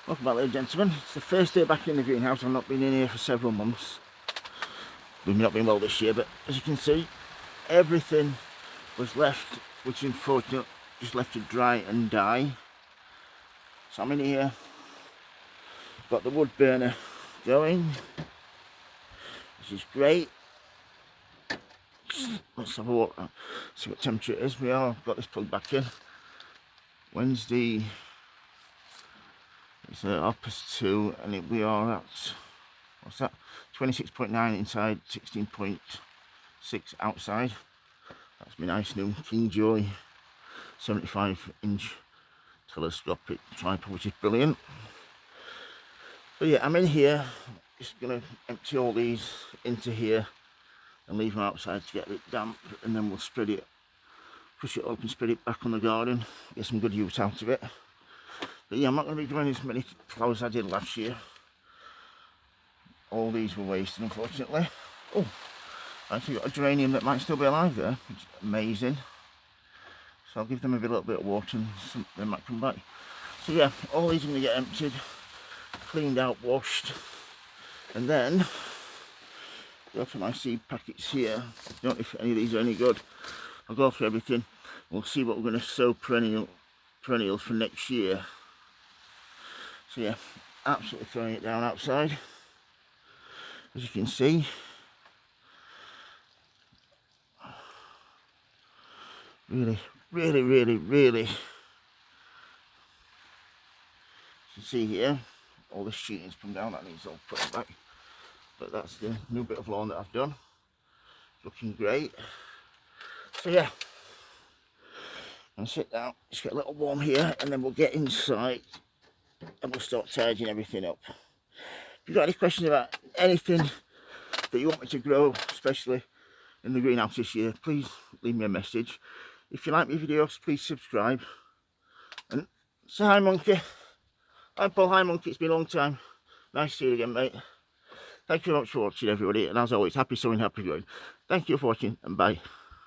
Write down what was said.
Welcome back, ladies and gentlemen. It's the first day back in the greenhouse. I've not been in here for several months. We've not been well this year, but as you can see, everything was left, which unfortunately just left to dry and die. So I'm in here, got the wood burner going, which is great. Let's have a look, see what temperature it is. We are got this plugged back in. Wednesday, it's 2:30, and we are at, what's that, 26.9 inside, 16.6 outside. That's my nice new King Joy 75-inch telescopic tripod, which is brilliant. But yeah, I'm in here, just going to empty all these into here and leave them outside to get a bit damp, and then we'll spread it, push it up and spread it back on the garden, get some good use out of it. But yeah, I'm not going to be growing as many flowers as I did last year. All these were wasted, unfortunately. Oh, I actually got a geranium that might still be alive there, which is amazing. So I'll give them a little bit of water and they might come back. So yeah, all these are going to get emptied, cleaned out, washed, and then go to my seed packets here. I don't know if any of these are any good. I'll go through everything. We'll see what we're going to sow perennials for next year. So yeah, absolutely throwing it down outside, as you can see. Really, you can see here, all the sheeting's come down, that needs all put back. But that's the new bit of lawn that I've done. Looking great. So yeah, I'll sit down, just get a little warm here, and then we'll get inside and we'll start tidying everything up. If you've got any questions about anything that you want me to grow, especially in the greenhouse this year, please leave me a message. If you like my videos, please subscribe. And say hi, Monkey. Hi, Paul. Hi, Monkey. It's been a long time. Nice to see you again, mate. Thank you very much for watching, everybody. And as always, happy sowing, happy growing. Thank you for watching, and bye.